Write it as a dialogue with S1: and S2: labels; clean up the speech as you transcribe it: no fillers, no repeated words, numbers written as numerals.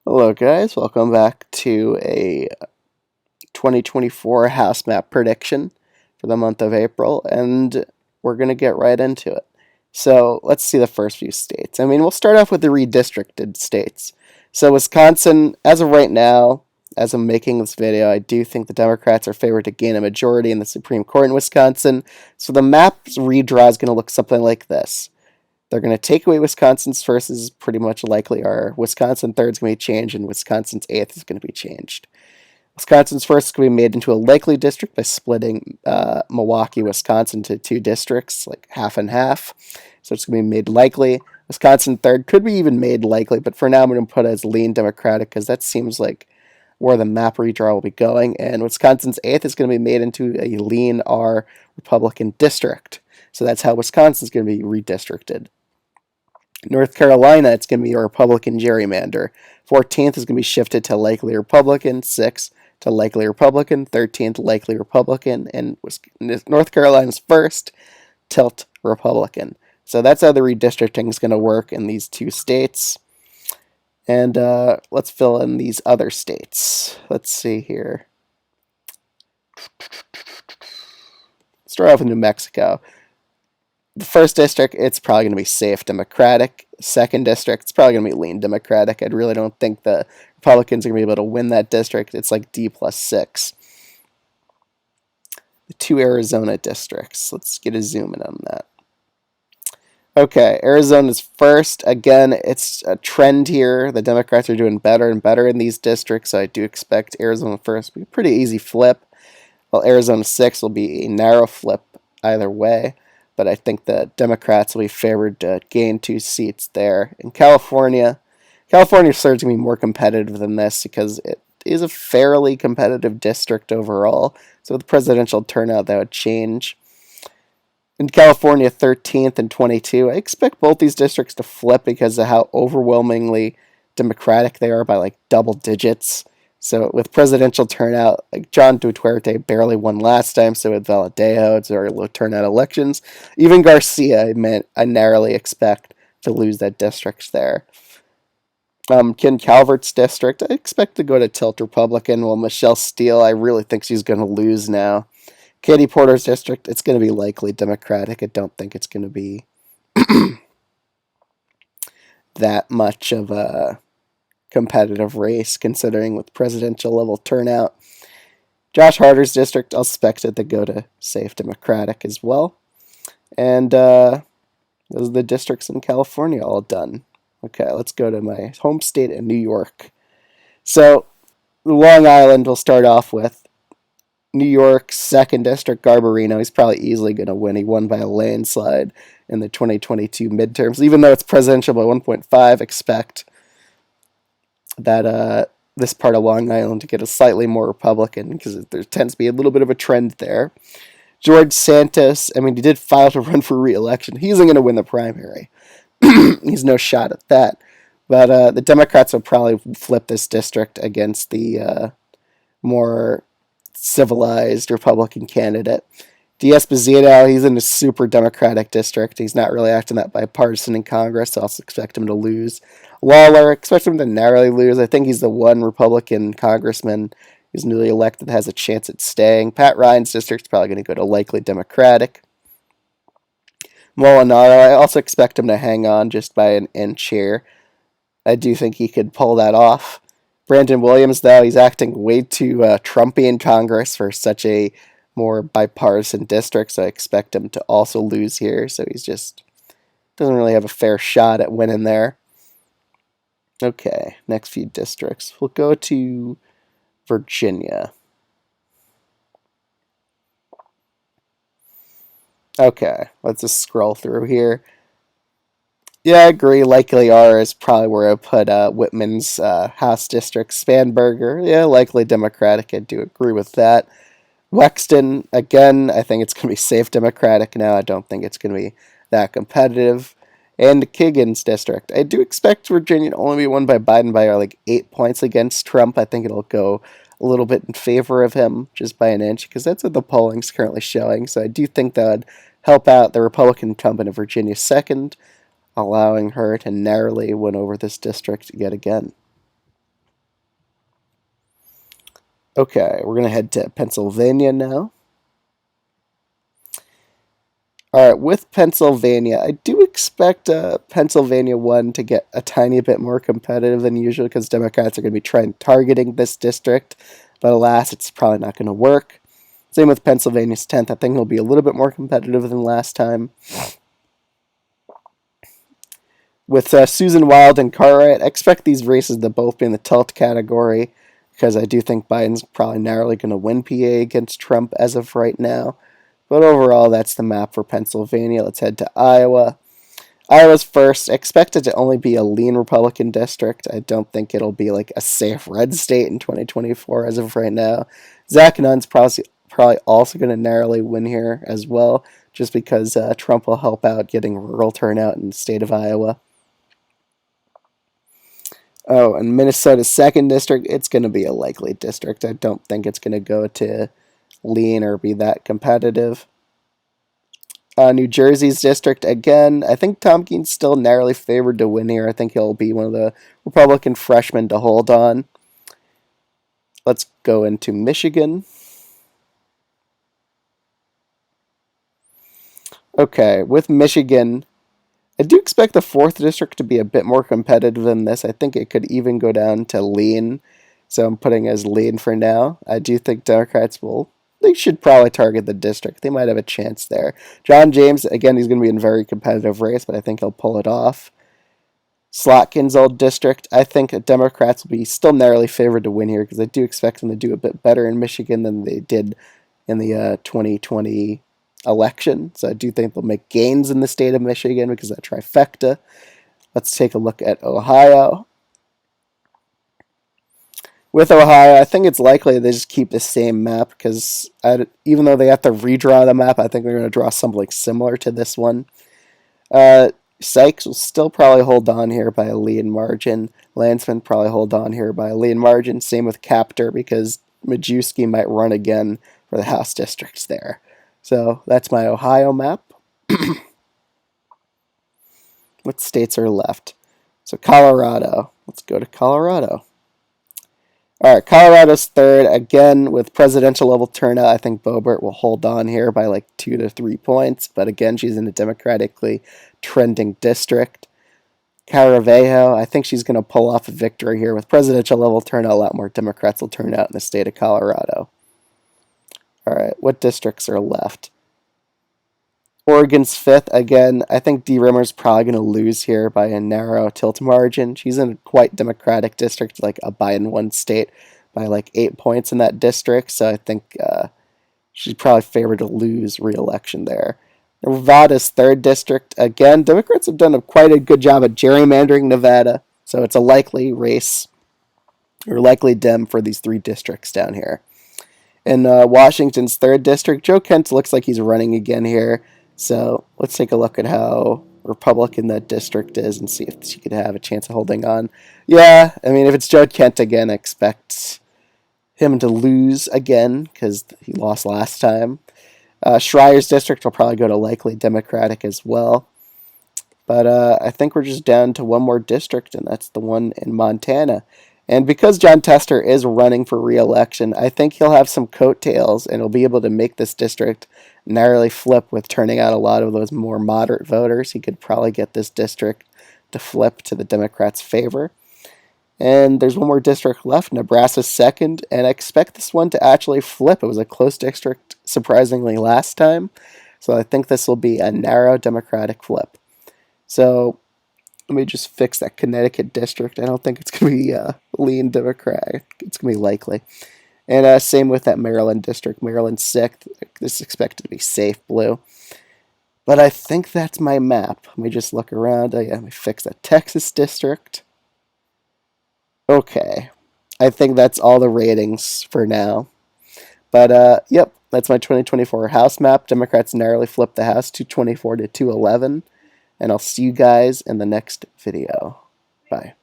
S1: Hello, guys. Welcome back to a 2024 house map prediction for the month of April, and we're going to get right into it. So let's see the first few states. We'll start off with the redistricted states. So Wisconsin, as of right now, as I'm making this video, I do think the Democrats are favored to gain a majority in the Supreme Court in Wisconsin. So the map's redraw is going to look something like this. They're going to take away Wisconsin's first is pretty much likely. Our Wisconsin third is going to be changed, and Wisconsin's eighth is going to be changed. Wisconsin's first is going to be made into a likely district by splitting Milwaukee, Wisconsin into two districts, like half and half. So it's going to be made likely. Wisconsin third could be even made likely, but for now I'm going to put it as lean Democratic because that seems like where the map redraw will be going. And Wisconsin's eighth is going to be made into a lean R Republican district. So that's how Wisconsin's going to be redistricted. North Carolina, it's going to be a Republican gerrymander. 14th is going to be shifted to likely Republican. 6th to likely Republican. 13th, likely Republican. And North Carolina's first, tilt Republican. So that's how the redistricting is going to work in these two states. And let's fill in these other states. Let's see here. Start off with New Mexico. The first district, it's probably going to be safe Democratic. Second district, it's probably going to be lean Democratic. I really don't think the Republicans are going to be able to win that district. It's like D+6. The two Arizona districts. Let's get a zoom in on that. Okay, Arizona's first. Again, it's a trend here. The Democrats are doing better and better in these districts, so I do expect Arizona first to be a pretty easy flip, while Arizona 6 will be a narrow flip either way. But I think the Democrats will be favored to gain 2 seats there. In California, California's third is going to be more competitive than this because it is a fairly competitive district overall. So with the presidential turnout, that would change. In California, 13th and 22, I expect both these districts to flip because of how overwhelmingly Democratic they are by like double digits. So with presidential turnout, like John Duterte barely won last time, so with Valadeo, it's very low turnout elections. Even Garcia, I narrowly expect to lose that district there. Ken Calvert's district, I expect to go to tilt Republican, while Michelle Steele, I really think she's going to lose now. Katie Porter's district, it's going to be likely Democratic. I don't think it's going to be that much of a competitive race, considering with presidential level turnout. Josh Harder's district, I'll expect it to go to safe Democratic as well. And those are the districts in California all done. Okay, let's go to my home state in New York. So, Long Island we'll start off with. New York's 2nd District, Garbarino, he's probably easily going to win. He won by a landslide in the 2022 midterms. Even though it's presidential by 1.5, expect that this part of Long Island to get a slightly more Republican because there tends to be a little bit of a trend there. George Santos, he did file to run for re-election. He isn't going to win the primary. He's no shot at that. But the Democrats will probably flip this district against the more civilized Republican candidate. D'Esposito, he's in a super Democratic district. He's not really acting that bipartisan in Congress, so I also expect him to lose. Lawler, expect him to narrowly lose. I think he's the one Republican congressman who's newly elected that has a chance at staying. Pat Ryan's district's probably going to go to likely Democratic. Molinaro, I also expect him to hang on just by an inch here. I do think he could pull that off. Brandon Williams, though, he's acting way too Trumpy in Congress for such a more bipartisan district, so I expect him to also lose here. So he's just doesn't really have a fair shot at winning there. Okay, next few districts. We'll go to Virginia. Okay, let's just scroll through here. Yeah, I agree. Likely R is probably where I put Whitman's House District. Spanberger, yeah, likely Democratic. I do agree with that. Wexton, again, I think it's going to be safe Democratic now. I don't think it's going to be that competitive. And Kagan's district. I do expect Virginia to only be won by Biden by like 8 points against Trump. I think it'll go a little bit in favor of him just by an inch because that's what the polling's currently showing. So I do think that would help out the Republican incumbent of Virginia 2nd, allowing her to narrowly win over this district yet again. Okay, we're going to head to Pennsylvania now. All right, with Pennsylvania, I do expect Pennsylvania 1 to get a tiny bit more competitive than usual because Democrats are going to be targeting this district. But alas, it's probably not going to work. Same with Pennsylvania's 10th. I think it'll be a little bit more competitive than last time. With Susan Wild and Cartwright, I expect these races to both be in the tilt category because I do think Biden's probably narrowly going to win PA against Trump as of right now. But overall, that's the map for Pennsylvania. Let's head to Iowa. Iowa's first. Expected to only be a lean Republican district. I don't think it'll be like a safe red state in 2024 as of right now. Zach Nunn's probably also going to narrowly win here as well, just because Trump will help out getting rural turnout in the state of Iowa. Oh, and Minnesota's second district, it's going to be a likely district. I don't think it's going to go to lean or be that competitive. New Jersey's district, again, I think Tom Keene's still narrowly favored to win here. I think he'll be one of the Republican freshmen to hold on. Let's go into Michigan. Okay, with Michigan, I do expect the 4th district to be a bit more competitive than this. I think it could even go down to lean. So I'm putting as lean for now. I do think Democrats they should probably target the district. They might have a chance there. John James, again, he's going to be in a very competitive race, but I think he'll pull it off. Slotkin's old district, I think Democrats will be still narrowly favored to win here because I do expect them to do a bit better in Michigan than they did in the 2020 election. So I do think they'll make gains in the state of Michigan because of that trifecta. Let's take a look at Ohio. With Ohio, I think it's likely they just keep the same map because even though they have to redraw the map, I think they're going to draw something similar to this one. Sykes will still probably hold on here by a lead margin. Landsman probably hold on here by a lead margin. Same with Capter because Majewski might run again for the House districts there. So that's my Ohio map. What states are left? So Colorado. Let's go to Colorado. All right, Colorado's third. Again, with presidential level turnout, I think Boebert will hold on here by like 2 to 3 points. But again, she's in a democratically trending district. Caravejo, I think she's going to pull off a victory here. With presidential level turnout, a lot more Democrats will turn out in the state of Colorado. All right, what districts are left? Oregon's fifth. Again, I think Dee Rimmer's probably going to lose here by a narrow tilt margin. She's in a quite Democratic district, like a Biden one state, by like 8 points in that district. So I think she's probably favored to lose re-election there. Nevada's third district. Again, Democrats have done quite a good job at gerrymandering Nevada. So it's a likely race, or likely Dem for these 3 districts down here. In Washington's third district, Joe Kent looks like he's running again here. So let's take a look at how Republican that district is and see if she could have a chance of holding on. Yeah, I mean, if it's Joe Kent again, I expect him to lose again because he lost last time. Schreier's district will probably go to likely Democratic as well. But I think we're just down to one more district, and that's the one in Montana. And because Jon Tester is running for re-election, I think he'll have some coattails and he'll be able to make this district narrowly flip with turning out a lot of those more moderate voters. He could probably get this district to flip to the Democrats' favor. And there's one more district left, Nebraska's second, and I expect this one to actually flip. It was a close district, surprisingly, last time. So I think this will be a narrow Democratic flip. So let me just fix that Connecticut district. I don't think it's going to be lean Democratic. It's going to be likely. And same with that Maryland district. Maryland 6th. This is expected to be safe blue. But I think that's my map. Let me just look around. Let me fix that Texas district. Okay. I think that's all the ratings for now. But, yep, that's my 2024 House map. Democrats narrowly flipped the House 224 to 211. And I'll see you guys in the next video. Bye.